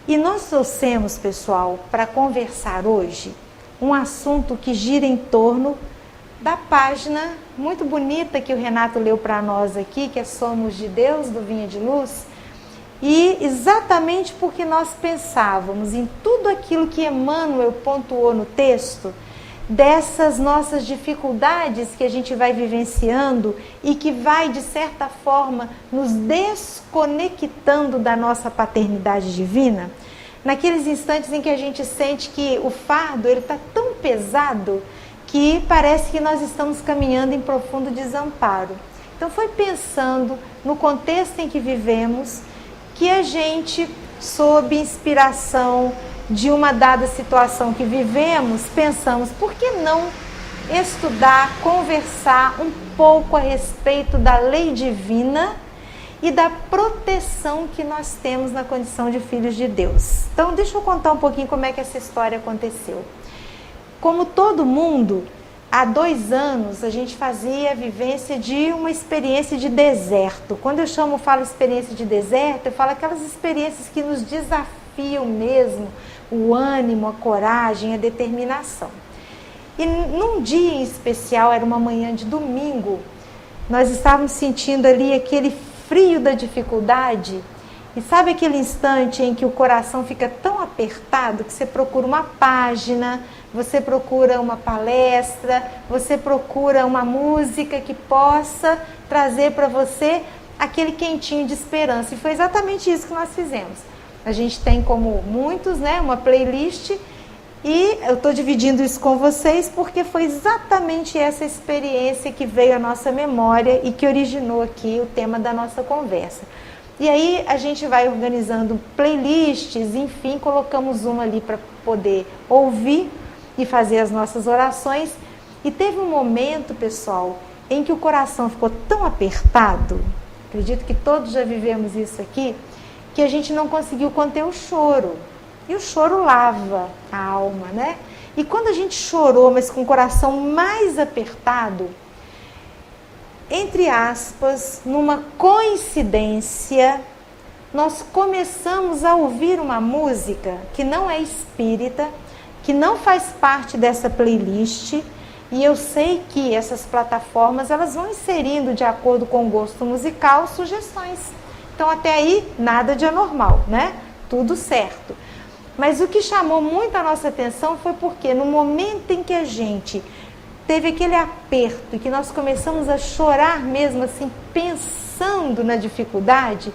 E nós trouxemos, pessoal, para conversar hoje, um assunto que gira em torno da página muito bonita que o Renato leu para nós aqui, que é Somos de Deus, do Vinha de Luz. E exatamente porque nós pensávamos em tudo aquilo que Emmanuel pontuou no texto, dessas nossas dificuldades que a gente vai vivenciando e que vai, de certa forma, nos desconectando da nossa paternidade divina, naqueles instantes em que a gente sente que o fardo está tão pesado que parece que nós estamos caminhando em profundo desamparo. Então foi pensando no contexto em que vivemos que a gente, sob inspiração de uma dada situação que vivemos, pensamos, por que não estudar, conversar um pouco a respeito da lei divina e da proteção que nós temos na condição de filhos de Deus. Então, deixa eu contar um pouquinho como é que essa história aconteceu. Como todo mundo, há 2 anos a gente fazia a vivência de uma experiência de deserto. Quando eu falo experiência de deserto, eu falo aquelas experiências que nos desafiam mesmo, o ânimo, a coragem, a determinação. E num dia em especial, era uma manhã de domingo, nós estávamos sentindo ali aquele frio da dificuldade. E sabe aquele instante em que o coração fica tão apertado que você procura uma página, você procura uma palestra, você procura uma música que possa trazer para você aquele quentinho de esperança. E foi exatamente isso que nós fizemos. A gente tem, como muitos, né, uma playlist, e eu estou dividindo isso com vocês porque foi exatamente essa experiência que veio à nossa memória e que originou aqui o tema da nossa conversa. E aí a gente vai organizando playlists, enfim, colocamos uma ali para poder ouvir e fazer as nossas orações. E teve um momento, pessoal, em que o coração ficou tão apertado, acredito que todos já vivemos isso aqui, que a gente não conseguiu conter o choro. E o choro lava a alma, né? E quando a gente chorou, mas com o coração mais apertado, entre aspas, numa coincidência, nós começamos a ouvir uma música que não é espírita, que não faz parte dessa playlist, e eu sei que essas plataformas elas vão inserindo, de acordo com o gosto musical, sugestões. Então até aí nada de anormal, né? Tudo certo. Mas o que chamou muito a nossa atenção foi porque no momento em que a gente teve aquele aperto e que nós começamos a chorar mesmo assim, pensando na dificuldade,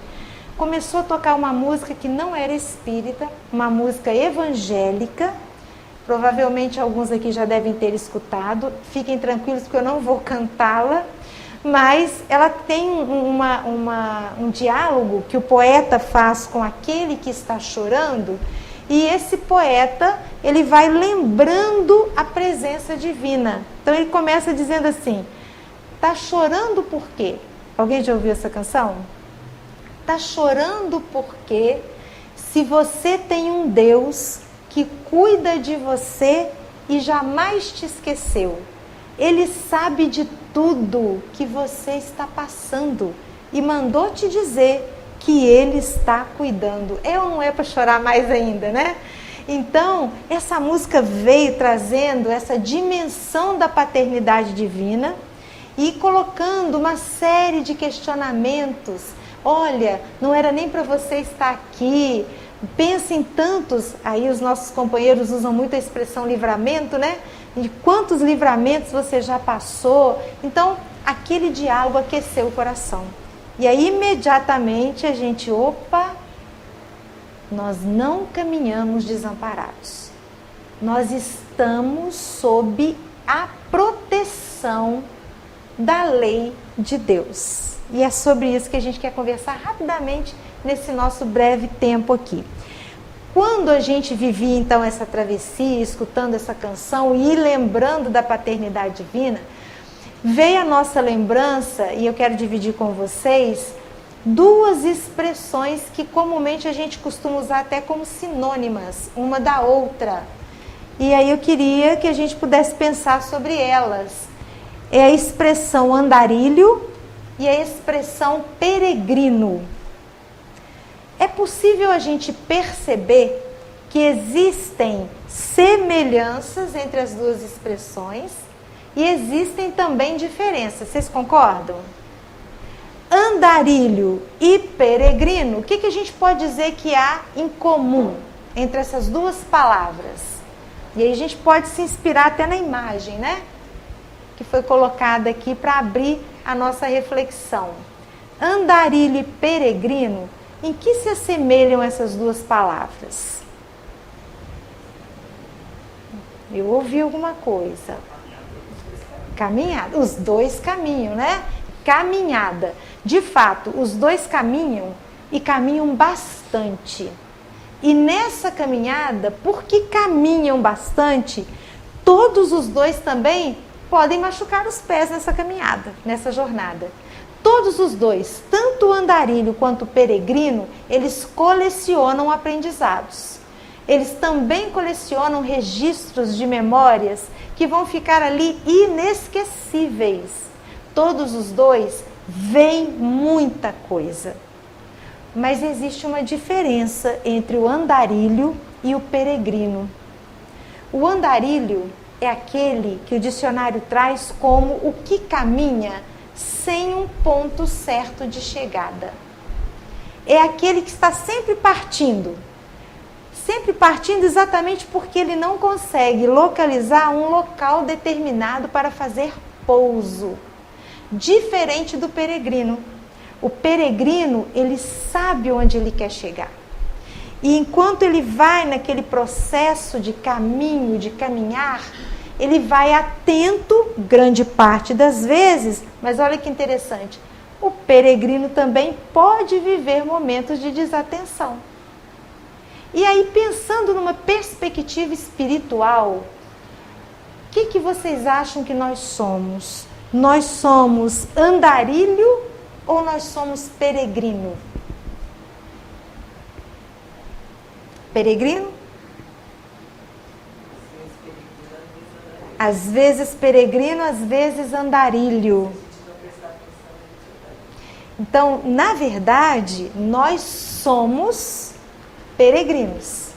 começou a tocar uma música que não era espírita, uma música evangélica. Provavelmente alguns aqui já devem ter escutado, fiquem tranquilos que eu não vou cantá-la, mas ela tem um diálogo que o poeta faz com aquele que está chorando, e esse poeta, ele vai lembrando a presença divina. Então ele começa dizendo assim, tá chorando por quê? Alguém já ouviu essa canção? Tá chorando porque se você tem um Deus que cuida de você e jamais te esqueceu, Ele sabe de tudo que você está passando e mandou te dizer que Ele está cuidando. É ou não é para chorar mais ainda, né? Então, essa música veio trazendo essa dimensão da paternidade divina e colocando uma série de questionamentos. Olha, não era nem para você estar aqui. Pensa em tantos, aí os nossos companheiros usam muito a expressão livramento, né? De quantos livramentos você já passou. Então, aquele diálogo aqueceu o coração. E aí, imediatamente, a gente, nós não caminhamos desamparados. Nós estamos sob a proteção da lei de Deus. E é sobre isso que a gente quer conversar rapidamente nesse nosso breve tempo aqui. Quando a gente vivia, então, essa travessia, escutando essa canção e lembrando da paternidade divina, veio a nossa lembrança, e eu quero dividir com vocês, 2 expressões que comumente a gente costuma usar até como sinônimas, uma da outra. E aí eu queria que a gente pudesse pensar sobre elas. É a expressão andarilho e a expressão peregrino. é possível a gente perceber que existem semelhanças entre as duas expressões e existem também diferenças. Vocês concordam? Andarilho e peregrino, o que a gente pode dizer que há em comum entre essas duas palavras? E aí a gente pode se inspirar até na imagem, né? Que foi colocada aqui para abrir a nossa reflexão. Andarilho e peregrino, em que se assemelham essas duas palavras? Eu ouvi alguma coisa. Caminhada. Os dois caminham, né? Caminhada. De fato, os dois caminham e caminham bastante. E nessa caminhada, porque caminham bastante, todos os dois também podem machucar os pés nessa caminhada, nessa jornada. Todos os dois, tanto o andarilho quanto o peregrino, eles colecionam aprendizados. Eles também colecionam registros de memórias que vão ficar ali inesquecíveis. Todos os dois veem muita coisa. Mas existe uma diferença entre o andarilho e o peregrino. O andarilho é aquele que o dicionário traz como o que caminha sem um ponto certo de chegada. É aquele que está sempre partindo exatamente porque ele não consegue localizar um local determinado para fazer pouso. Diferente do peregrino. O peregrino, ele sabe onde ele quer chegar. E enquanto ele vai naquele processo de caminho, de caminhar, ele vai atento, grande parte das vezes, mas olha que interessante, o peregrino também pode viver momentos de desatenção. E aí, pensando numa perspectiva espiritual, o que vocês acham que nós somos? Nós somos andarilho ou nós somos peregrino? Peregrino? Às vezes peregrino, às vezes andarilho. Então, na verdade, nós somos peregrinos.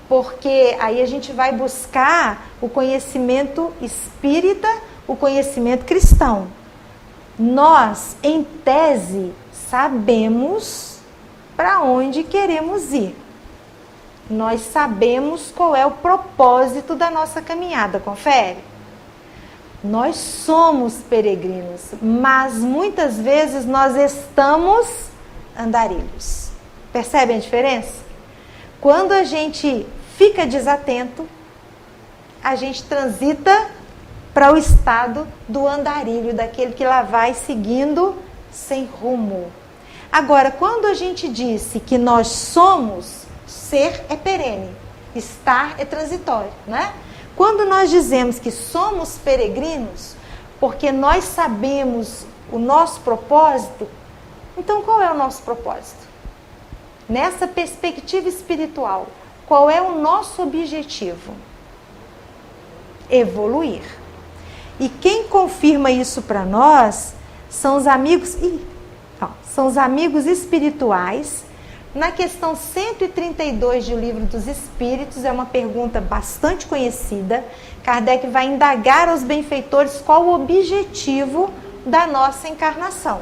Porque aí a gente vai buscar o conhecimento espírita, o conhecimento cristão. Nós, em tese, sabemos para onde queremos ir. Nós sabemos qual é o propósito da nossa caminhada, confere? Nós somos peregrinos, mas muitas vezes nós estamos andarilhos. Percebem a diferença? Quando a gente fica desatento, a gente transita para o estado do andarilho, daquele que lá vai seguindo sem rumo. Agora, quando a gente disse que nós somos, ser é perene, estar é transitório, né? Quando nós dizemos que somos peregrinos, porque nós sabemos o nosso propósito, então qual é o nosso propósito? Nessa perspectiva espiritual, qual é o nosso objetivo? Evoluir. E quem confirma isso para nós são os amigos, são os amigos espirituais. Na questão 132 do Livro dos Espíritos, é uma pergunta bastante conhecida. Kardec vai indagar aos benfeitores qual o objetivo da nossa encarnação.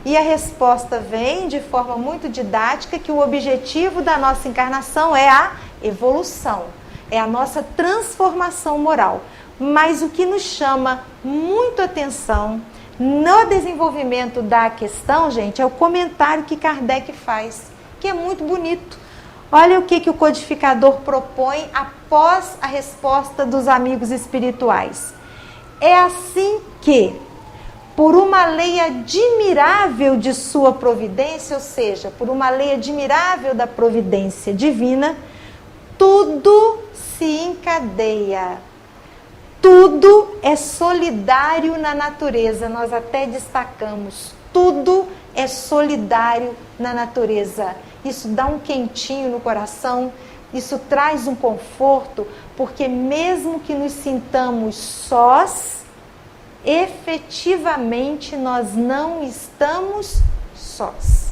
E a resposta vem de forma muito didática que o objetivo da nossa encarnação é a evolução, é a nossa transformação moral. Mas o que nos chama muito atenção no desenvolvimento da questão, gente, é o comentário que Kardec faz, que é muito bonito. Olha o que o codificador propõe após a resposta dos amigos espirituais. É assim que, por uma lei admirável de sua providência, ou seja, por uma lei admirável da providência divina, tudo se encadeia. Tudo é solidário na natureza, nós até destacamos, tudo é solidário na natureza. Isso dá um quentinho no coração, isso traz um conforto, porque mesmo que nos sintamos sós, efetivamente nós não estamos sós.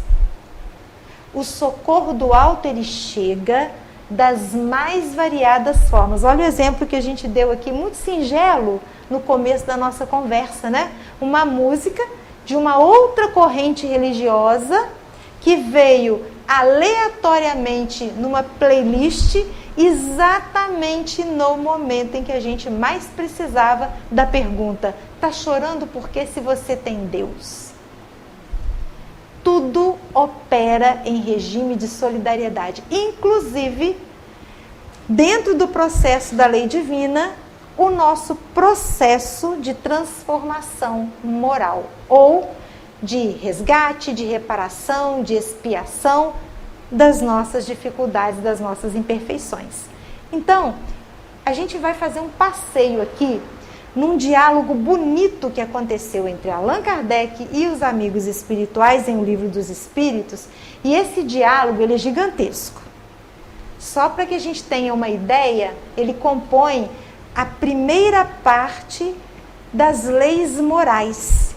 o socorro do alto ele chega das mais variadas formas. Olha o exemplo que a gente deu aqui, muito singelo, no começo da nossa conversa, né? Uma música de uma outra corrente religiosa que veio aleatoriamente numa playlist exatamente no momento em que a gente mais precisava da pergunta: tá chorando porque se você tem Deus? Tudo opera em regime de solidariedade, inclusive dentro do processo da lei divina, o nosso processo de transformação moral, ou de resgate, de reparação, de expiação das nossas dificuldades, das nossas imperfeições. Então, a gente vai fazer um passeio aqui num diálogo bonito que aconteceu entre Allan Kardec e os amigos espirituais em O Livro dos Espíritos, e esse diálogo ele é gigantesco. Só para que a gente tenha uma ideia, ele compõe a primeira parte das leis morais.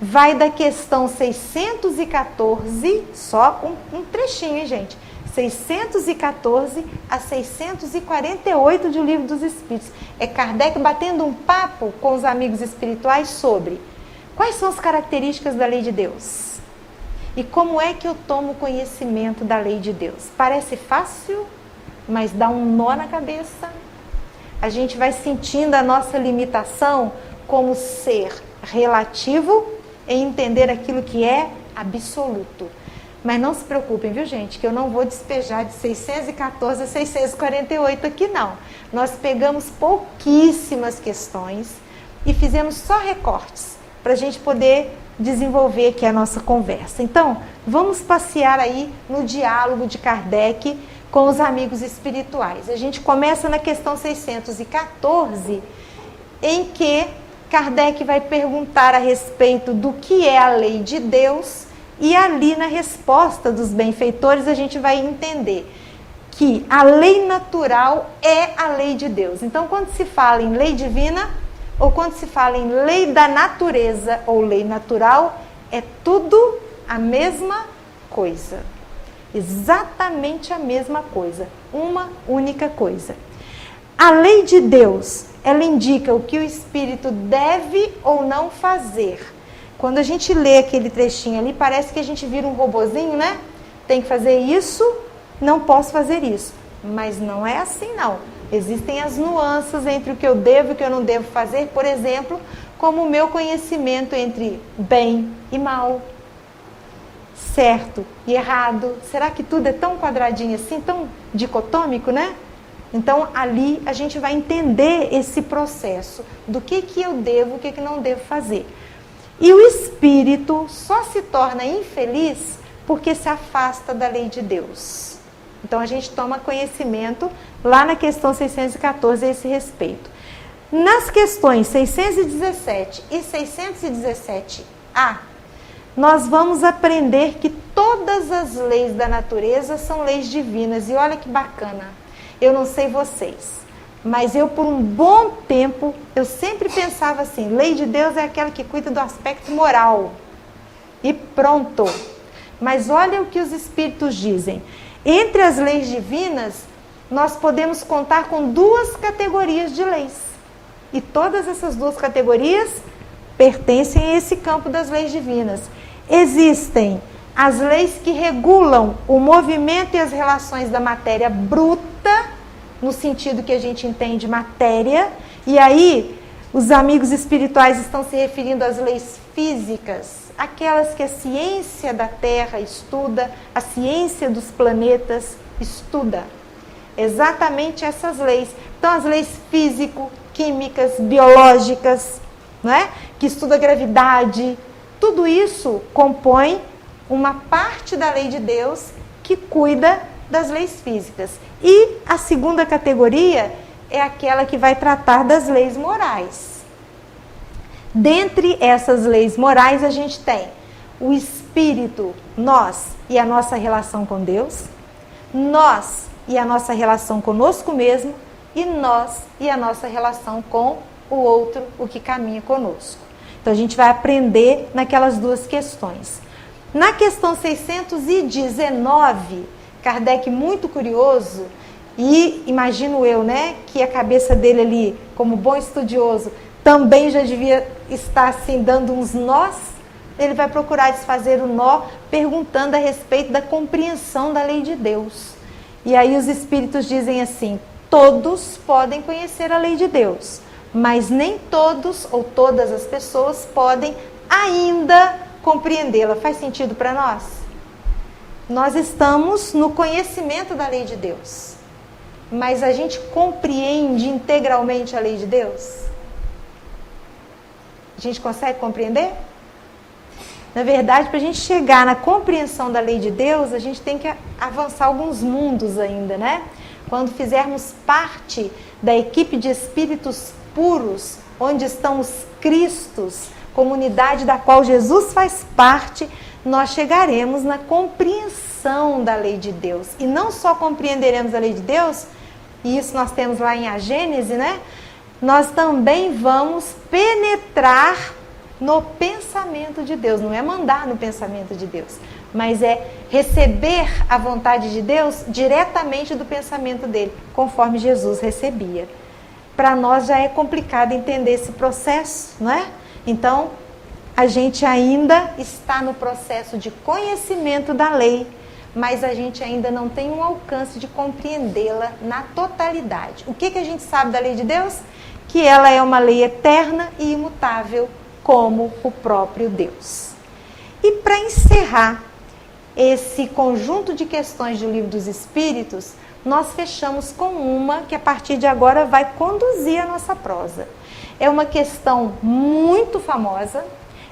Vai da questão 614, só um trechinho, hein, gente? 614 a 648 de O Livro dos Espíritos. É Kardec batendo um papo com os amigos espirituais sobre quais são as características da lei de Deus e como é que eu tomo conhecimento da lei de Deus. Parece fácil, mas dá um nó na cabeça. A gente vai sentindo a nossa limitação como ser relativo em entender aquilo que é absoluto. Mas não se preocupem, viu, gente, que eu não vou despejar de 614 a 648 aqui, não. Nós pegamos pouquíssimas questões e fizemos só recortes para a gente poder desenvolver aqui a nossa conversa. Então, vamos passear aí no diálogo de Kardec com os amigos espirituais. A gente começa na questão 614, em que Kardec vai perguntar a respeito do que é a lei de Deus. E ali na resposta dos benfeitores a gente vai entender que a lei natural é a lei de Deus. Então, quando se fala em lei divina, ou quando se fala em lei da natureza ou lei natural, é tudo a mesma coisa. Exatamente a mesma coisa. Uma única coisa. A lei de Deus, ela indica o que o espírito deve ou não fazer. Quando a gente lê aquele trechinho ali, parece que a gente vira um robozinho, né? Tem que fazer isso, não posso fazer isso. Mas não é assim, não. Existem as nuances entre o que eu devo e o que eu não devo fazer. Por exemplo, como o meu conhecimento entre bem e mal, certo e errado. Será que tudo é tão quadradinho assim, tão dicotômico, né? Então, ali a gente vai entender esse processo do que eu devo, o que não devo fazer. E o espírito só se torna infeliz porque se afasta da lei de Deus. Então a gente toma conhecimento lá na questão 614 a esse respeito. Nas questões 617 e 617A, nós vamos aprender que todas as leis da natureza são leis divinas. E olha que bacana, eu não sei vocês, mas eu, por um bom tempo, eu sempre pensava assim, lei de Deus é aquela que cuida do aspecto moral. E pronto. Mas olha o que os espíritos dizem. Entre as leis divinas, nós podemos contar com duas categorias de leis. E todas essas duas categorias pertencem a esse campo das leis divinas. Existem as leis que regulam o movimento e as relações da matéria bruta, no sentido que a gente entende matéria, e aí os amigos espirituais estão se referindo às leis físicas, aquelas que a ciência da Terra estuda, a ciência dos planetas estuda. Exatamente essas leis. Então, as leis físico, químicas, biológicas, né? Que estuda a gravidade, tudo isso compõe uma parte da lei de Deus que cuida das leis físicas. E a segunda categoria é aquela que vai tratar das leis morais. Dentre essas leis morais, a gente tem o espírito, nós e a nossa relação com Deus, nós e a nossa relação conosco mesmo, e nós e a nossa relação com o outro, o que caminha conosco. Então, a gente vai aprender naquelas duas questões. Na questão 619, Kardec, muito curioso, e imagino eu, né, que a cabeça dele ali, como bom estudioso, também já devia estar assim dando uns nós. Ele vai procurar desfazer o nó perguntando a respeito da compreensão da lei de Deus. E aí os espíritos dizem assim: todos podem conhecer a lei de Deus, mas nem todos ou todas as pessoas podem ainda compreendê-la. Faz sentido para nós? Nós estamos no conhecimento da lei de Deus, mas a gente compreende integralmente a lei de Deus? A gente consegue compreender? Na verdade, para a gente chegar na compreensão da lei de Deus, a gente tem que avançar alguns mundos ainda, né? Quando fizermos parte da equipe de espíritos puros, onde estão os Cristos, comunidade da qual Jesus faz parte, nós chegaremos na compreensão da lei de Deus. E não só compreenderemos a lei de Deus, e isso nós temos lá em A Gênese, né? Nós também vamos penetrar no pensamento de Deus. Não é mandar no pensamento de Deus, mas é receber a vontade de Deus diretamente do pensamento dele, conforme Jesus recebia. Para nós já é complicado entender esse processo, não é? Então, a gente ainda está no processo de conhecimento da lei, mas a gente ainda não tem um alcance de compreendê-la na totalidade. O que a gente sabe da lei de Deus? Que ela é uma lei eterna e imutável, como o próprio Deus. E para encerrar esse conjunto de questões do Livro dos Espíritos, nós fechamos com uma que a partir de agora vai conduzir a nossa prosa. É uma questão muito famosa,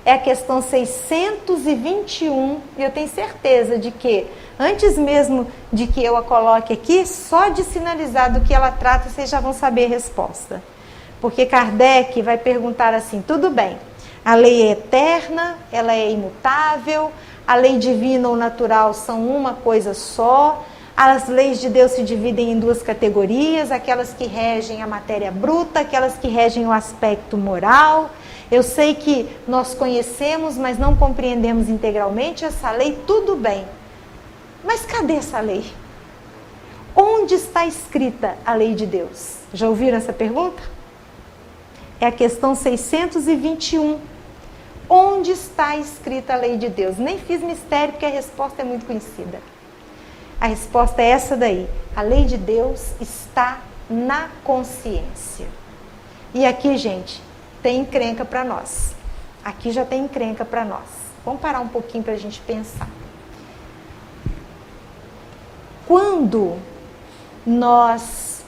é a questão 621, e eu tenho certeza de que, antes mesmo de que eu a coloque aqui, só de sinalizar do que ela trata, vocês já vão saber a resposta. Porque Kardec vai perguntar assim: tudo bem, a lei é eterna, ela é imutável, a lei divina ou natural são uma coisa só, as leis de Deus se dividem em duas categorias, aquelas que regem a matéria bruta, aquelas que regem o aspecto moral. Eu sei que nós conhecemos, mas não compreendemos integralmente essa lei, tudo bem. Mas cadê essa lei? Onde está escrita a lei de Deus? Já ouviram essa pergunta? É a questão 621. Onde está escrita a lei de Deus? Nem fiz mistério, porque a resposta é muito conhecida. A resposta é essa daí: a lei de Deus está na consciência. E aqui, gente, tem encrenca para nós. Aqui já tem encrenca para nós. Vamos parar um pouquinho para a gente pensar. Quando nós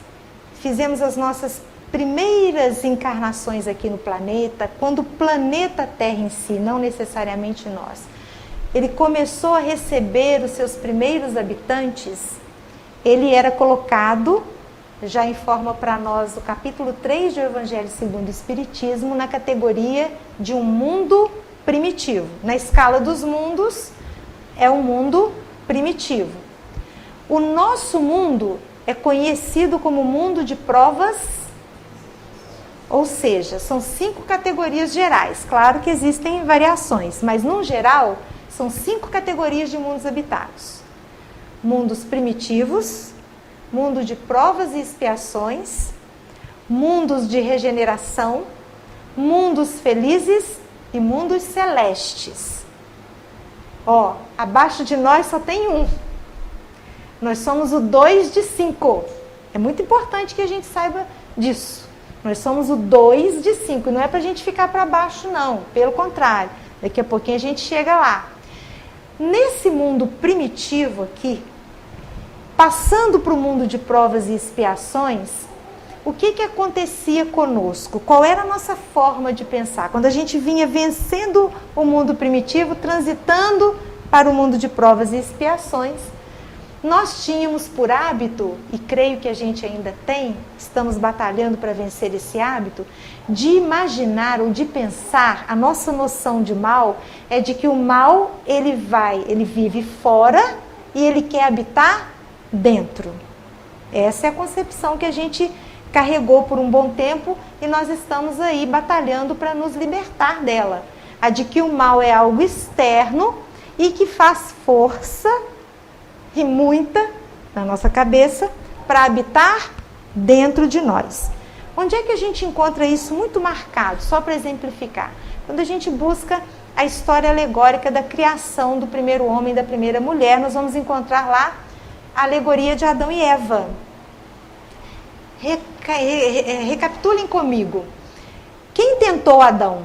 fizemos as nossas primeiras encarnações aqui no planeta, quando o planeta Terra em si, não necessariamente nós, ele começou a receber os seus primeiros habitantes, ele era colocado, já informa para nós o capítulo 3 do Evangelho segundo o Espiritismo, na categoria de um mundo primitivo. Na escala dos mundos, é um mundo primitivo. O nosso mundo é conhecido como mundo de provas, ou seja, são 5 categorias gerais. Claro que existem variações, mas no geral são 5 categorias de mundos habitados: mundos primitivos, mundo de provas e expiações, mundos de regeneração, mundos felizes e mundos celestes. Ó, abaixo de nós só tem um. Nós somos o 2 de 5. É muito importante que a gente saiba disso. Nós somos o 2 de 5. Não é para a gente ficar para baixo, não. Pelo contrário. Daqui a pouquinho a gente chega lá. Nesse mundo primitivo aqui, passando para o mundo de provas e expiações, o que acontecia conosco? Qual era a nossa forma de pensar? Quando a gente vinha vencendo o mundo primitivo, transitando para o mundo de provas e expiações, nós tínhamos por hábito, e creio que a gente ainda tem, estamos batalhando para vencer esse hábito, de imaginar ou de pensar, a nossa noção de mal é de que o mal, ele vive fora e ele quer habitar dentro. Essa é a concepção que a gente carregou por um bom tempo e nós estamos aí batalhando para nos libertar dela. A de que o mal é algo externo e que faz força e muita na nossa cabeça para habitar dentro de nós. Onde é que a gente encontra isso muito marcado? Só para exemplificar. Quando a gente busca a história alegórica da criação do primeiro homem e da primeira mulher, nós vamos encontrar lá a alegoria de Adão e Eva. Recapitulem comigo. Quem tentou Adão?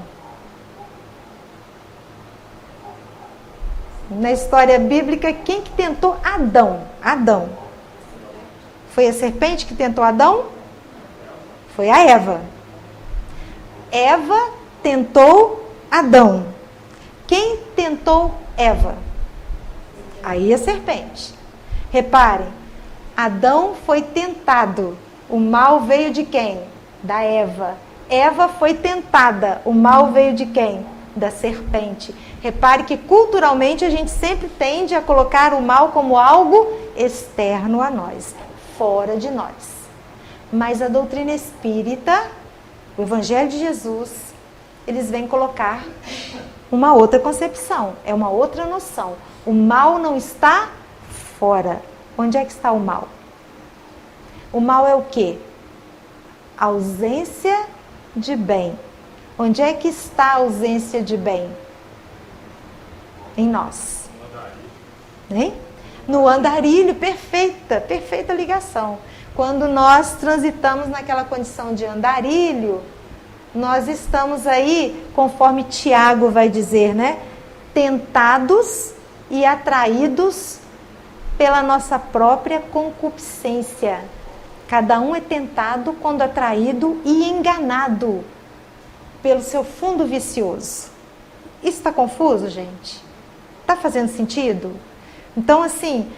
Na história bíblica, quem que tentou Adão? Adão. Foi a serpente que tentou Adão? Foi a Eva. Eva tentou Adão. Quem tentou Eva? Aí a serpente. Reparem, Adão foi tentado. O mal veio de quem? Da Eva. Eva foi tentada. O mal veio de quem? Da serpente. Repare que culturalmente a gente sempre tende a colocar o mal como algo externo a nós, fora de nós. Mas a doutrina espírita, o Evangelho de Jesus, eles vêm colocar uma outra concepção, é uma outra noção. O mal não está fora. Onde é que está o mal? O mal é o quê? Ausência de bem. Onde é que está a ausência de bem? Em nós. Hein? No andarilho, perfeita ligação. Quando nós transitamos naquela condição de andarilho, nós estamos aí, conforme Tiago vai dizer, né? Tentados e atraídos pela nossa própria concupiscência. Cada um é tentado quando atraído e enganado pelo seu fundo vicioso. Isso está confuso, gente? Está fazendo sentido? Então, assim,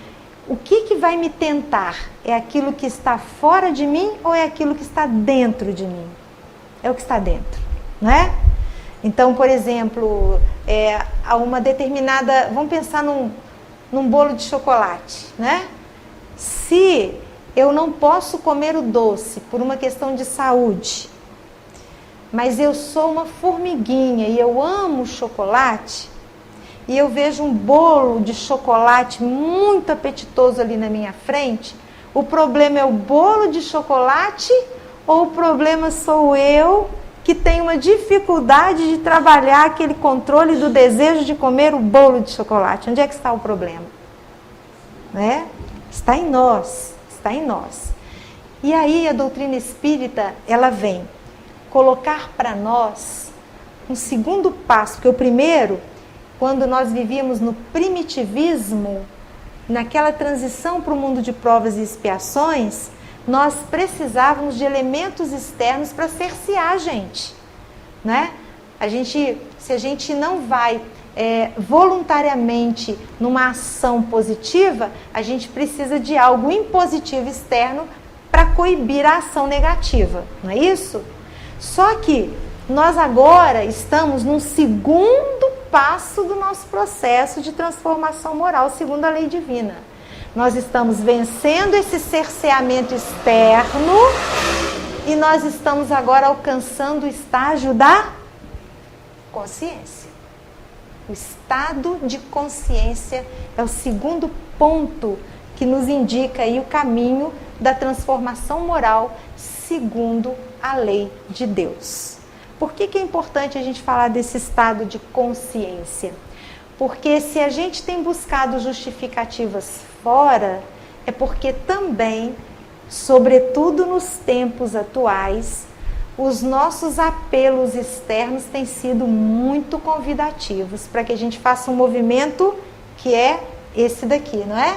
o que vai me tentar? É aquilo que está fora de mim ou é aquilo que está dentro de mim? É o que está dentro, né? Então, por exemplo, há uma determinada... Vamos pensar num bolo de chocolate, né? Se eu não posso comer o doce por uma questão de saúde, mas eu sou uma formiguinha e eu amo chocolate, e eu vejo um bolo de chocolate muito apetitoso ali na minha frente, o problema é o bolo de chocolate ou o problema sou eu que tenho uma dificuldade de trabalhar aquele controle do desejo de comer o bolo de chocolate? Onde é que está o problema? Né? Está em nós, está em nós. E aí a doutrina espírita, ela vem colocar para nós um segundo passo, porque o primeiro, quando nós vivíamos no primitivismo, naquela transição para o mundo de provas e expiações, nós precisávamos de elementos externos para cercear a gente, né? Se a gente não vai voluntariamente numa ação positiva, a gente precisa de algo impositivo externo para coibir a ação negativa, não é isso? Só que nós agora estamos num segundo passo do nosso processo de transformação moral, segundo a lei divina. Nós estamos vencendo esse cerceamento externo e nós estamos agora alcançando o estágio da consciência. O estado de consciência é o segundo ponto que nos indica aí o caminho da transformação moral segundo a lei de Deus. Por que é importante a gente falar desse estado de consciência? Porque se a gente tem buscado justificativas fora, é porque também, sobretudo nos tempos atuais, os nossos apelos externos têm sido muito convidativos para que a gente faça um movimento que é esse daqui, não é?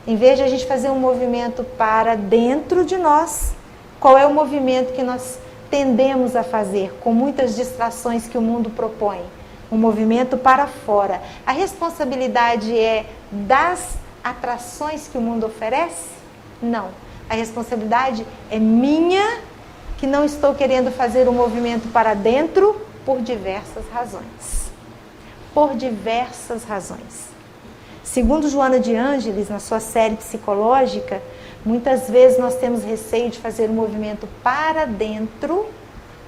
Em vez de a gente fazer um movimento para dentro de nós, qual é o movimento que nós tendemos a fazer com muitas distrações que o mundo propõe? Um movimento para fora. A responsabilidade é das atrações que o mundo oferece? Não. A responsabilidade é minha, que não estou querendo fazer um movimento para dentro por diversas razões. Por diversas razões. Segundo Joana de Ângeles, na sua série psicológica, muitas vezes nós temos receio de fazer um movimento para dentro,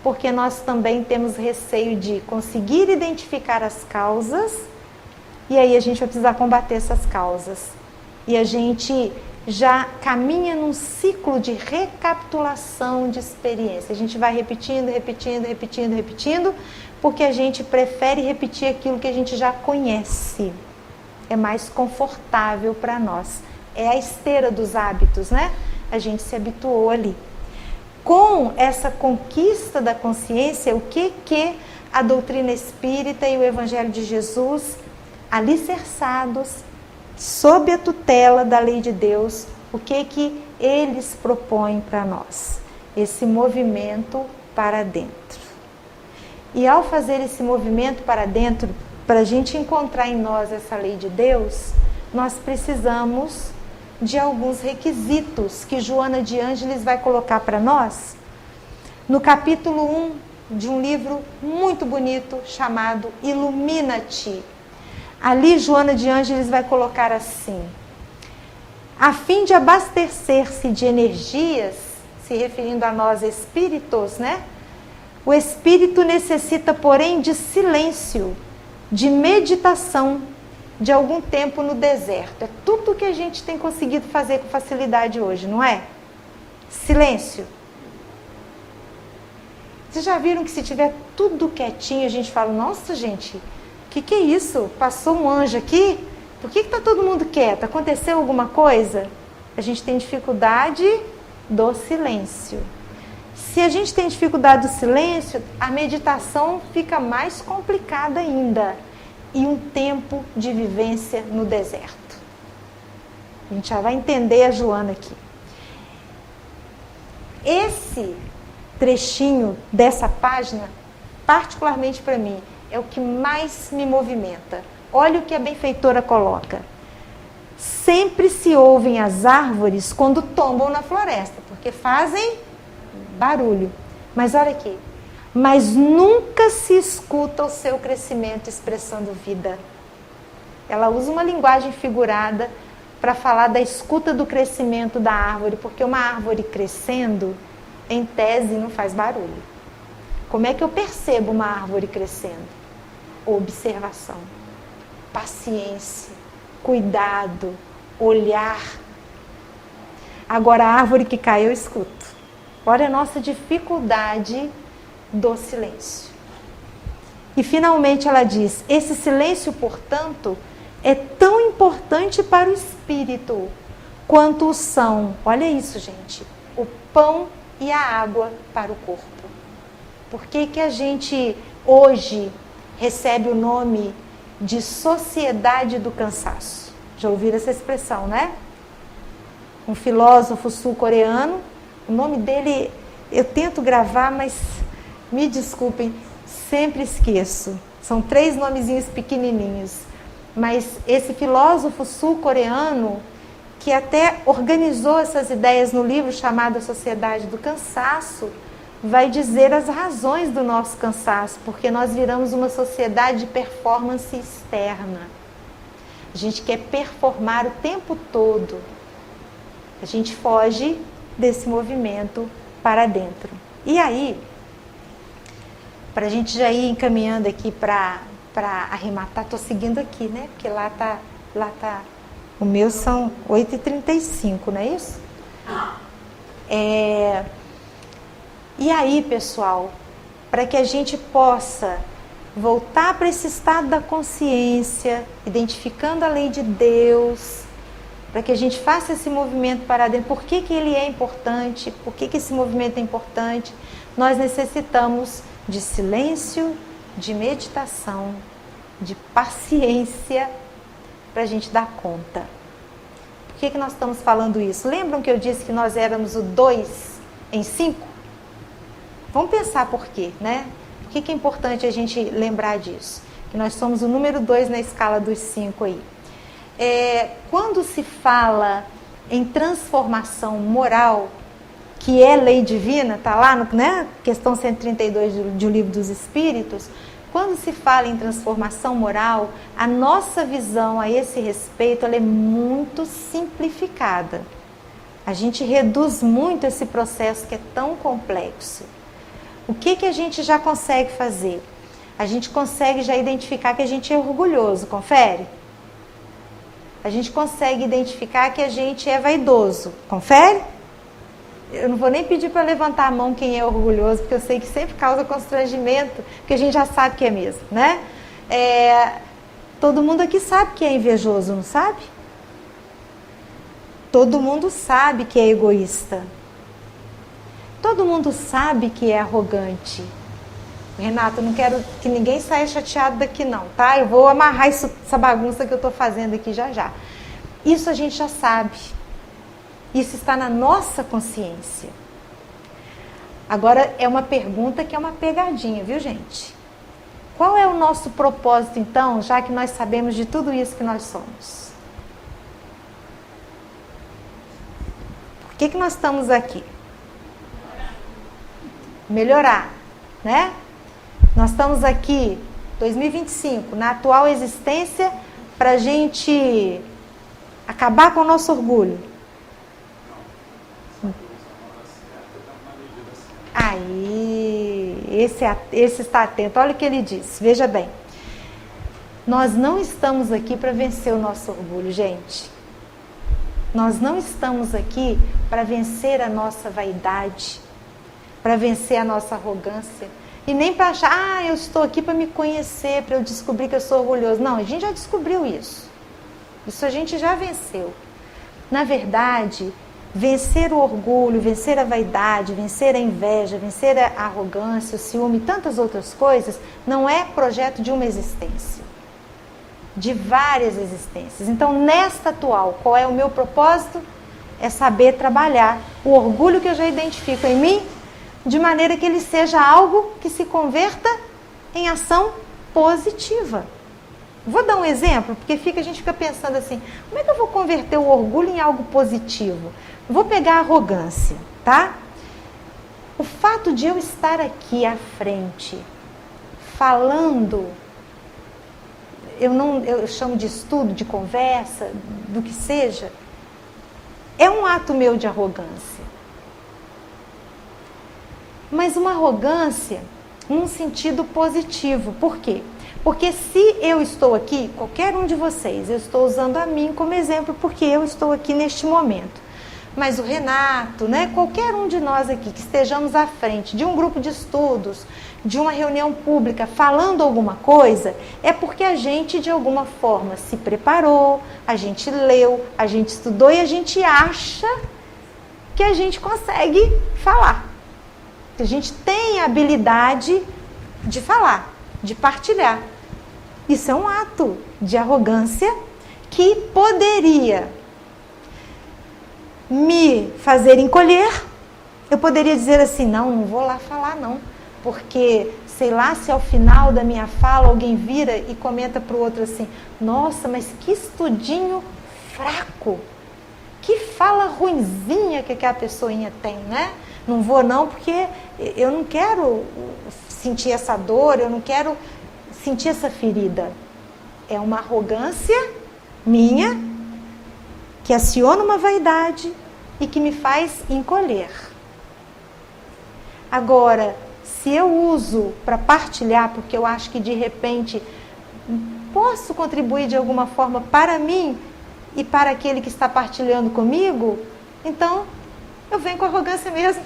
porque nós também temos receio de conseguir identificar as causas E aí a gente vai precisar combater essas causas. E a gente já caminha num ciclo de recapitulação de experiência. A gente vai repetindo, porque a gente prefere repetir aquilo que a gente já conhece. É mais confortável para nós. É a esteira dos hábitos, né? A gente se habituou ali. Com essa conquista da consciência, o que a doutrina espírita e o Evangelho de Jesus, alicerçados, sob a tutela da lei de Deus, o que eles propõem para nós? Esse movimento para dentro. E ao fazer esse movimento para dentro, para a gente encontrar em nós essa lei de Deus, nós precisamos de alguns requisitos que Joana de Ângeles vai colocar para nós no capítulo 1 de um livro muito bonito chamado Ilumina-te. Ali Joana de Ângeles vai colocar assim: a fim de abastecer-se de energias, se referindo a nós espíritos, né? O espírito necessita, porém, de silêncio, de meditação, de algum tempo no deserto. É tudo que a gente tem conseguido fazer com facilidade hoje, não é? Silêncio. Vocês já viram que se tiver tudo quietinho, a gente fala, nossa gente, que é isso? Passou um anjo aqui? Por que está todo mundo quieto? Aconteceu alguma coisa? A gente tem dificuldade do silêncio. Se a gente tem dificuldade do silêncio, a meditação fica mais complicada ainda. E um tempo de vivência no deserto. A gente já vai entender a Joana aqui. Esse trechinho dessa página, particularmente para mim, é o que mais me movimenta. Olha o que a benfeitora coloca. Sempre se ouvem as árvores quando tombam na floresta, porque fazem barulho. Mas olha aqui. Mas nunca se escuta o seu crescimento expressando vida. Ela usa uma linguagem figurada para falar da escuta do crescimento da árvore, porque uma árvore crescendo, em tese, não faz barulho. Como é que eu percebo uma árvore crescendo? Observação, paciência, cuidado, olhar. Agora a árvore que cai eu escuto. Olha a nossa dificuldade do silêncio. E finalmente ela diz, esse silêncio, portanto, é tão importante para o espírito quanto o são, olha isso gente, o pão e a água para o corpo. Por que a gente hoje recebe o nome de sociedade do cansaço? Já ouviram essa expressão, né? Um filósofo sul-coreano, o nome dele eu tento gravar, mas me desculpem, sempre esqueço. São 3 nomezinhos pequenininhos. Mas esse filósofo sul-coreano, que até organizou essas ideias no livro chamado A Sociedade do Cansaço, vai dizer as razões do nosso cansaço, porque nós viramos uma sociedade de performance externa. A gente quer performar o tempo todo. A gente foge desse movimento para dentro. E aí, para a gente já ir encaminhando aqui para arrematar, estou seguindo aqui, né? Porque lá tá, o meu são 8h35, não é isso? E aí, pessoal, para que a gente possa voltar para esse estado da consciência, identificando a lei de Deus, para que a gente faça esse movimento para dentro, por que ele é importante, por que esse movimento é importante, nós necessitamos de silêncio, de meditação, de paciência, para a gente dar conta. Por que nós estamos falando isso? Lembram que eu disse que nós éramos o 2 em 5? Vamos pensar por quê, né? Por que é importante a gente lembrar disso? Que nós somos o número 2 na escala dos 5 aí. Quando se fala em transformação moral, que é lei divina, está lá, né? Questão 132 do Livro dos Espíritos. Quando se fala em transformação moral, a nossa visão a esse respeito ela é muito simplificada. A gente reduz muito esse processo que é tão complexo. O que a gente já consegue fazer? A gente consegue já identificar que a gente é orgulhoso, confere? a gente consegue identificar que a gente é vaidoso. Confere? Eu não vou nem pedir para levantar a mão quem é orgulhoso, porque eu sei que sempre causa constrangimento, porque a gente já sabe que é mesmo, né? Todo mundo aqui sabe que é invejoso, não sabe? Todo mundo sabe que é egoísta. Todo mundo sabe que é arrogante. Renato, eu não quero que ninguém saia chateado daqui não, tá? Eu vou amarrar essa bagunça que eu estou fazendo aqui já já. Isso a gente já sabe. Isso está na nossa consciência. Agora é uma pergunta que é uma pegadinha, viu, gente? Qual é o nosso propósito então, já que nós sabemos de tudo isso que nós somos? Por que nós estamos aqui? Melhorar, né? Nós estamos aqui, 2025, na atual existência, para a gente acabar com o nosso orgulho. Aí, esse está atento. Olha o que ele diz, veja bem. Nós não estamos aqui para vencer o nosso orgulho, gente. Nós não estamos aqui para vencer a nossa vaidade, para vencer a nossa arrogância. E nem para achar, eu estou aqui para me conhecer, para eu descobrir que eu sou orgulhoso. Não, a gente já descobriu isso. Isso a gente já venceu. Na verdade, vencer o orgulho, vencer a vaidade, vencer a inveja, vencer a arrogância, o ciúme e tantas outras coisas, não é projeto de uma existência. De várias existências. Então, nesta atual, qual é o meu propósito? É saber trabalhar o orgulho que eu já identifico em mim, de maneira que ele seja algo que se converta em ação positiva. Vou dar um exemplo, porque a gente fica pensando assim, como é que eu vou converter o orgulho em algo positivo? Vou pegar a arrogância, tá? O fato de eu estar aqui à frente, falando, eu chamo de estudo, de conversa, do que seja, é um ato meu de arrogância. Mas uma arrogância num sentido positivo. Por quê? Porque se eu estou aqui, qualquer um de vocês, eu estou usando a mim como exemplo, porque eu estou aqui neste momento. Mas o Renato, né, qualquer um de nós aqui que estejamos à frente de um grupo de estudos, de uma reunião pública, falando alguma coisa, é porque a gente de alguma forma se preparou, a gente leu, a gente estudou e a gente acha que a gente consegue falar. Que a gente tem a habilidade de falar, de partilhar. Isso é um ato de arrogância que poderia me fazer encolher. Eu poderia dizer assim, não vou lá falar não, porque sei lá se ao final da minha fala alguém vira e comenta para o outro assim, nossa, mas que estudinho fraco, que fala ruinzinha que aquela pessoinha tem, né? Não vou não, porque eu não quero sentir essa dor, eu não quero sentir essa ferida. É uma arrogância minha que aciona uma vaidade e que me faz encolher. Agora, se eu uso para partilhar, porque eu acho que de repente posso contribuir de alguma forma para mim e para aquele que está partilhando comigo, então eu venho com arrogância mesmo,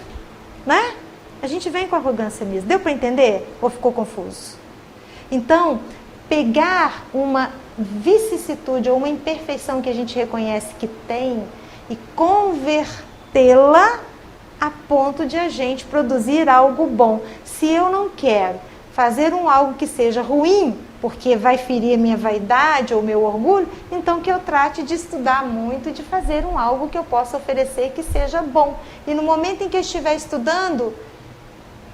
né? A gente vem com arrogância mesmo. Deu para entender? Ou ficou confuso? Então, pegar uma vicissitude ou uma imperfeição que a gente reconhece que tem e convertê-la a ponto de a gente produzir algo bom. Se eu não quero fazer algo que seja ruim, porque vai ferir a minha vaidade ou meu orgulho, então que eu trate de estudar muito, de fazer algo que eu possa oferecer que seja bom. E no momento em que eu estiver estudando,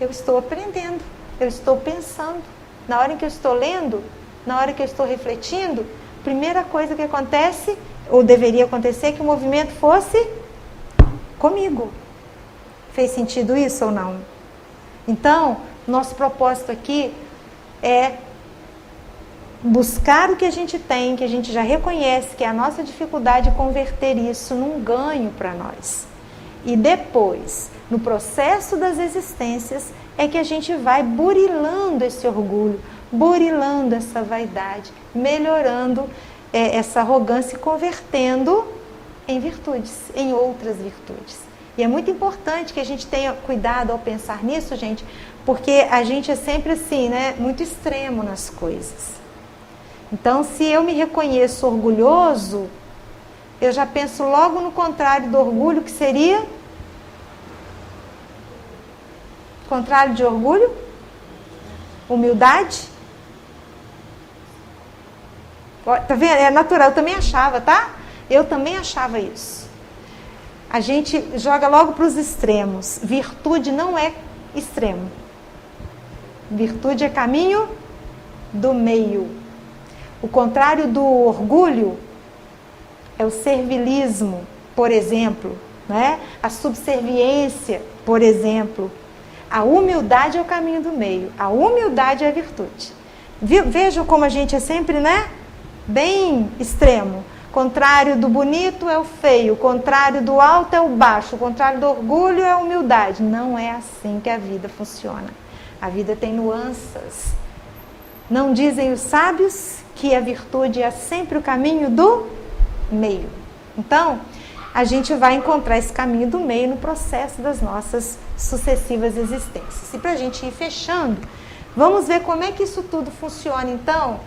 eu estou aprendendo, eu estou pensando. Na hora em que eu estou lendo, na hora que eu estou refletindo, a primeira coisa que acontece, ou deveria acontecer, é que o movimento fosse comigo. Fez sentido isso ou não? Então, nosso propósito aqui é buscar o que a gente tem, que a gente já reconhece, que é a nossa dificuldade, de converter isso num ganho para nós. E depois, no processo das existências, é que a gente vai burilando esse orgulho, burilando essa vaidade, melhorando essa arrogância e convertendo em virtudes, em outras virtudes. E é muito importante que a gente tenha cuidado ao pensar nisso, gente, porque a gente é sempre assim, né, muito extremo nas coisas. Então, se eu me reconheço orgulhoso, eu já penso logo no contrário do orgulho, que seria... Contrário de orgulho? Humildade? Tá vendo? É natural, eu também achava, tá? Eu também achava isso. A gente joga logo para os extremos. Virtude não é extremo. Virtude é caminho do meio. O contrário do orgulho é o servilismo, por exemplo, né? A subserviência, por exemplo. A humildade é o caminho do meio. A humildade é a virtude. Vejam como a gente é sempre, né? Bem extremo. Contrário do bonito é o feio, o contrário do alto é o baixo, o contrário do orgulho é a humildade. Não é assim que a vida funciona. A vida tem nuances. Não dizem os sábios que a virtude é sempre o caminho do meio. Então, a gente vai encontrar esse caminho do meio no processo das nossas sucessivas existências. E para a gente ir fechando, vamos ver como é que isso tudo funciona, então,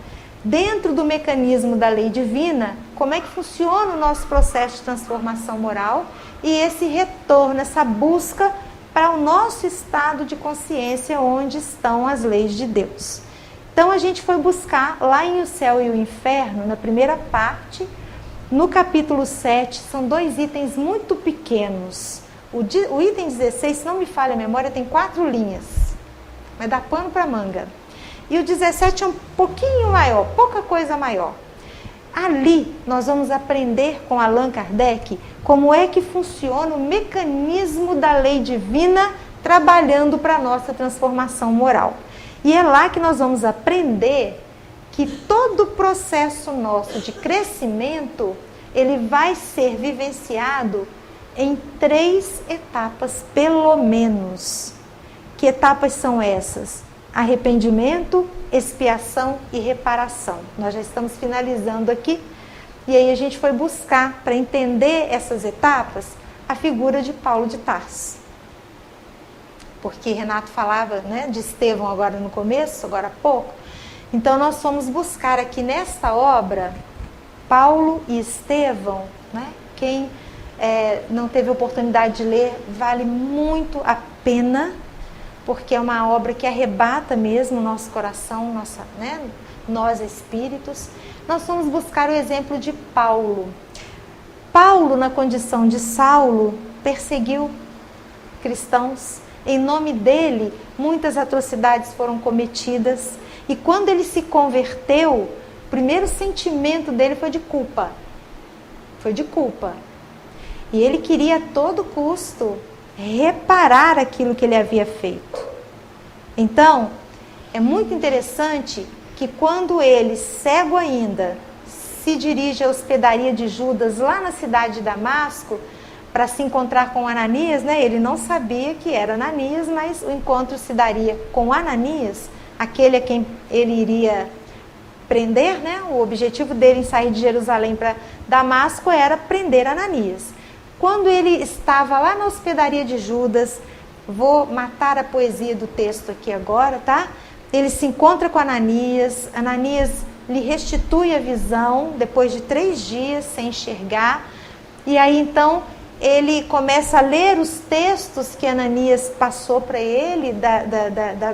dentro do mecanismo da lei divina, como é que funciona o nosso processo de transformação moral e esse retorno, essa busca para o nosso estado de consciência onde estão as leis de Deus. Então a gente foi buscar lá em O Céu e o Inferno, na primeira parte, no capítulo 7, são 2 itens muito pequenos. O item 16, se não me falha a memória, tem 4 linhas, mas dá pano para manga. E o 17 é um pouquinho maior, pouca coisa maior. Ali nós vamos aprender com Allan Kardec como é que funciona o mecanismo da lei divina trabalhando para a nossa transformação moral. E é lá que nós vamos aprender que todo o processo nosso de crescimento, ele vai ser vivenciado em 3 etapas, pelo menos. Que etapas são essas? Arrependimento, expiação e reparação. Nós já estamos finalizando aqui. E aí a gente foi buscar, para entender essas etapas, a figura de Paulo de Tarso. Porque Renato falava, né, de Estevão agora no começo, agora há pouco. Então nós fomos buscar aqui nesta obra, Paulo e Estevão, né? Quem não teve oportunidade de ler, vale muito a pena, porque é uma obra que arrebata mesmo o nosso coração, nós espíritos. Nós fomos buscar o exemplo de Paulo. Paulo, na condição de Saulo, perseguiu cristãos. Em nome dele, muitas atrocidades foram cometidas. E quando ele se converteu, o primeiro sentimento dele foi de culpa. Foi de culpa. E ele queria a todo custo reparar aquilo que ele havia feito. Então, é muito interessante que quando ele, cego ainda, se dirige à hospedaria de Judas lá na cidade de Damasco, para se encontrar com Ananias, né? Ele não sabia que era Ananias, mas o encontro se daria com Ananias, aquele a quem ele iria prender, né? O objetivo dele em sair de Jerusalém para Damasco era prender Ananias. Quando ele estava lá na hospedaria de Judas, vou matar a poesia do texto aqui agora, tá? Ele se encontra com Ananias, Ananias lhe restitui a visão depois de 3 dias sem enxergar, e aí então ele começa a ler os textos que Ananias passou para ele,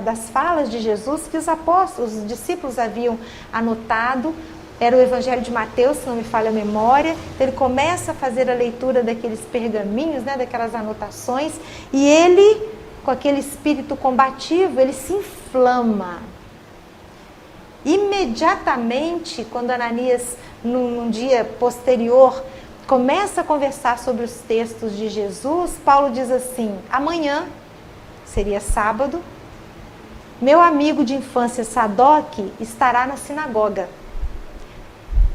das falas de Jesus, que os apóstolos, os discípulos haviam anotado. Era o Evangelho de Mateus, se não me falha a memória. Ele começa a fazer a leitura daqueles pergaminhos, né, daquelas anotações, e ele, com aquele espírito combativo, ele se inflama. Imediatamente, quando Ananias, num dia posterior, começa a conversar sobre os textos de Jesus, Paulo diz assim: amanhã, seria sábado, meu amigo de infância Sadoc estará na sinagoga.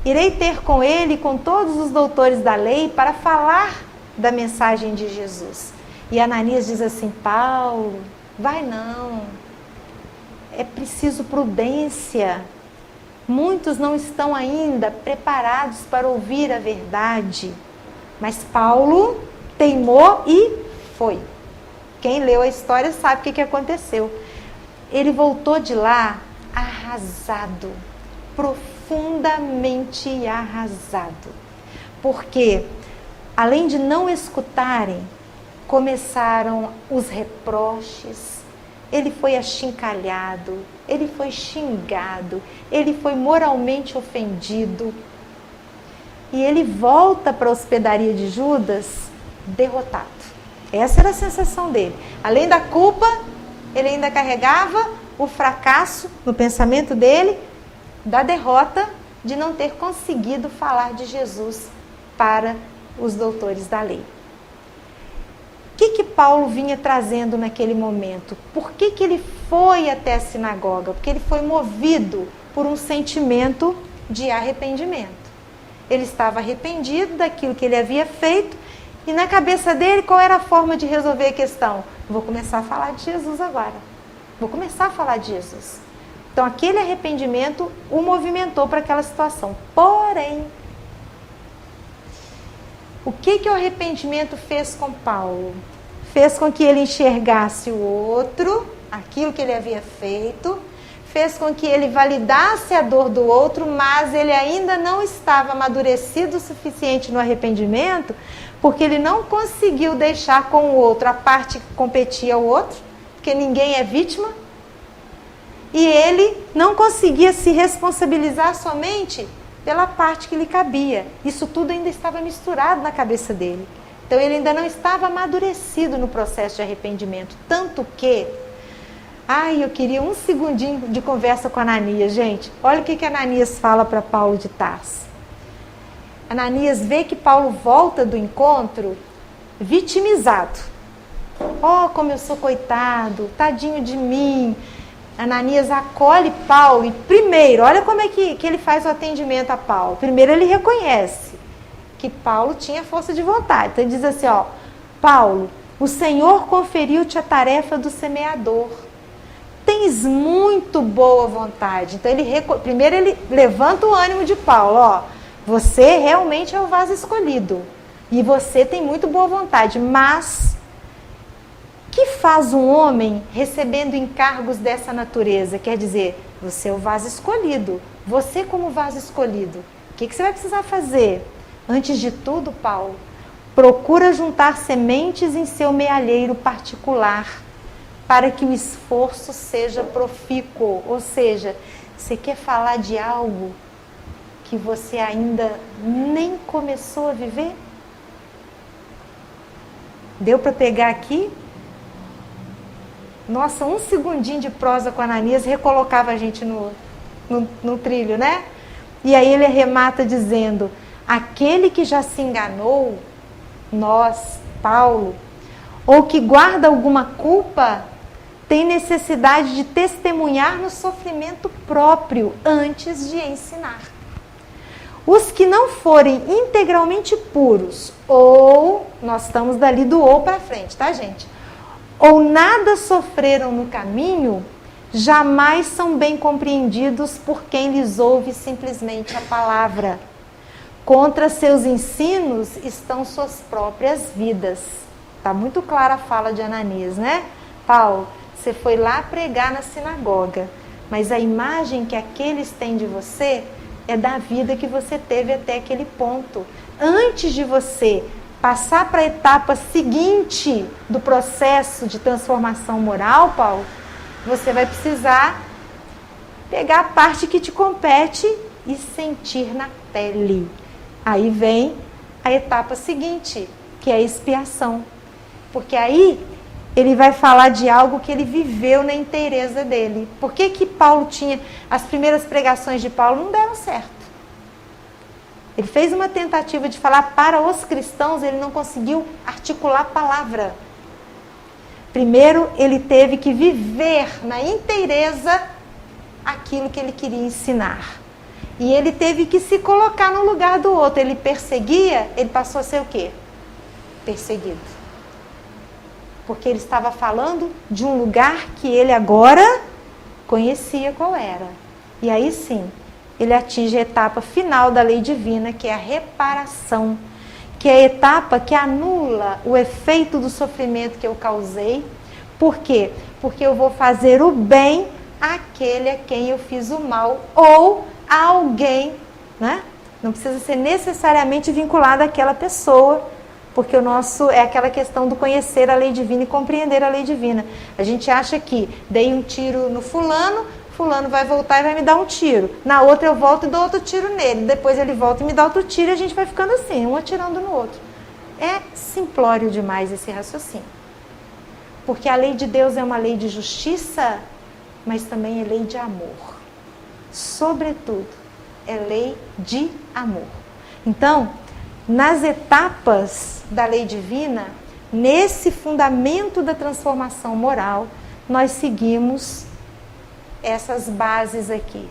Irei ter com ele e com todos os doutores da lei para falar da mensagem de Jesus. E Ananias diz assim: Paulo, vai não, é preciso prudência. Muitos não estão ainda preparados para ouvir a verdade. Mas Paulo teimou e foi. Quem leu a história sabe o que aconteceu. Ele voltou de lá arrasado, profundamente arrasado. Porque, além de não escutarem, começaram os reproches, ele foi achincalhado, ele foi xingado, ele foi moralmente ofendido. E ele volta para a hospedaria de Judas derrotado. Essa era a sensação dele. Além da culpa, ele ainda carregava o fracasso no pensamento dele, da derrota de não ter conseguido falar de Jesus para os doutores da lei. O que Paulo vinha trazendo naquele momento? Por que ele foi até a sinagoga? Porque ele foi movido por um sentimento de arrependimento. Ele estava arrependido daquilo que ele havia feito e na cabeça dele qual era a forma de resolver a questão? Vou começar a falar de Jesus agora. Vou começar a falar de Jesus. Então aquele arrependimento o movimentou para aquela situação. Porém, o que o arrependimento fez com Paulo? Fez com que ele enxergasse o outro, aquilo que ele havia feito, fez com que ele validasse a dor do outro, mas ele ainda não estava amadurecido o suficiente no arrependimento, porque ele não conseguiu deixar com o outro a parte que competia ao outro, porque ninguém é vítima, e ele não conseguia se responsabilizar somente pela parte que lhe cabia. Isso tudo ainda estava misturado na cabeça dele. Então ele ainda não estava amadurecido no processo de arrependimento. Tanto que, eu queria um segundinho de conversa com Ananias, gente. Olha o que Ananias fala para Paulo de Tarso. Ananias vê que Paulo volta do encontro vitimizado. Como eu sou coitado, tadinho de mim. Ananias acolhe Paulo e primeiro, olha como é que ele faz o atendimento a Paulo. Primeiro ele reconhece que Paulo tinha força de vontade. Então ele diz assim, Paulo, o Senhor conferiu-te a tarefa do semeador. Tens muito boa vontade. Então primeiro ele levanta o ânimo de Paulo, você realmente é o vaso escolhido. E você tem muito boa vontade, mas que faz um homem recebendo encargos dessa natureza? Quer dizer, você é o vaso escolhido. Você como vaso escolhido. O que você vai precisar fazer? Antes de tudo, Paulo, procura juntar sementes em seu mealheiro particular, para que o esforço seja profícuo. Ou seja, você quer falar de algo que você ainda nem começou a viver? Deu para pegar aqui? Nossa, um segundinho de prosa com Ananias recolocava a gente no trilho, né? E aí ele arremata dizendo, aquele que já se enganou, nós, Paulo, ou que guarda alguma culpa, tem necessidade de testemunhar no sofrimento próprio antes de ensinar. Os que não forem integralmente puros, ou, nós estamos dali do ou para frente, tá, gente? Ou nada sofreram no caminho, jamais são bem compreendidos por quem lhes ouve simplesmente a palavra. Contra seus ensinos estão suas próprias vidas. Está muito clara a fala de Ananias, né? Paulo, você foi lá pregar na sinagoga, mas a imagem que aqueles têm de você é da vida que você teve até aquele ponto. Antes de você passar para a etapa seguinte do processo de transformação moral, Paulo, você vai precisar pegar a parte que te compete e sentir na pele. Aí vem a etapa seguinte, que é a expiação. Porque aí ele vai falar de algo que ele viveu na inteireza dele. Por que Paulo tinha... As primeiras pregações de Paulo não deram certo. Ele fez uma tentativa de falar para os cristãos, ele não conseguiu articular a palavra. Primeiro, ele teve que viver na inteireza aquilo que ele queria ensinar. E ele teve que se colocar no lugar do outro. Ele perseguia, ele passou a ser o quê? Perseguido. Porque ele estava falando de um lugar que ele agora conhecia qual era. E aí sim, ele atinge a etapa final da lei divina, que é a reparação, que é a etapa que anula o efeito do sofrimento que eu causei. Por quê? Porque eu vou fazer o bem àquele a quem eu fiz o mal, ou a alguém, né? Não precisa ser necessariamente vinculado àquela pessoa, porque o nosso é aquela questão do conhecer a lei divina e compreender a lei divina. A gente acha que dei um tiro no fulano, fulano vai voltar e vai me dar um tiro. Na outra eu volto e dou outro tiro nele. Depois ele volta e me dá outro tiro e a gente vai ficando assim, um atirando no outro. É simplório demais esse raciocínio. Porque a lei de Deus é uma lei de justiça, mas também é lei de amor. Sobretudo, é lei de amor. Então, nas etapas da lei divina, nesse fundamento da transformação moral, nós seguimos essas bases aqui.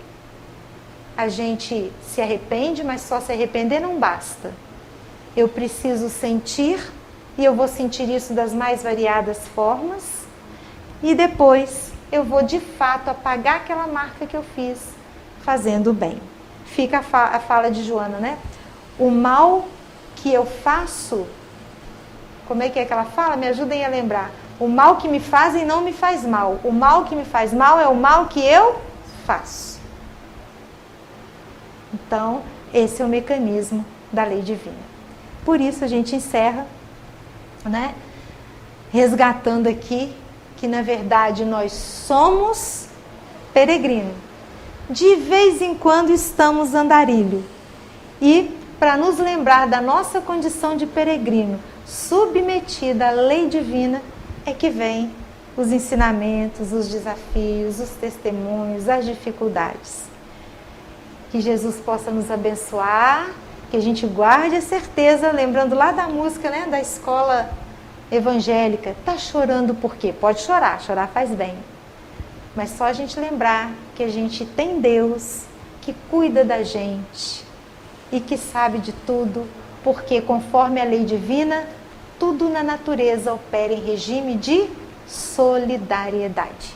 A gente se arrepende, mas só se arrepender não basta. Eu preciso sentir, e eu vou sentir isso das mais variadas formas, e depois eu vou de fato apagar aquela marca que eu fiz fazendo o bem. Fica a fala de Joana, né? O mal que eu faço, como é que ela fala? Me ajudem a lembrar. O mal que me fazem não me faz mal. O mal que me faz mal é o mal que eu faço. Então, esse é o mecanismo da lei divina. Por isso a gente encerra, né, resgatando aqui que na verdade nós somos peregrino. De vez em quando estamos andarilho. E para nos lembrar da nossa condição de peregrino, submetida à lei divina, é que vem os ensinamentos, os desafios, os testemunhos, as dificuldades. Que Jesus possa nos abençoar, que a gente guarde a certeza, lembrando lá da música, né, da escola evangélica. Tá chorando por quê? Pode chorar, chorar faz bem. Mas só a gente lembrar que a gente tem Deus que cuida da gente e que sabe de tudo, porque conforme a lei divina, tudo na natureza opera em regime de solidariedade.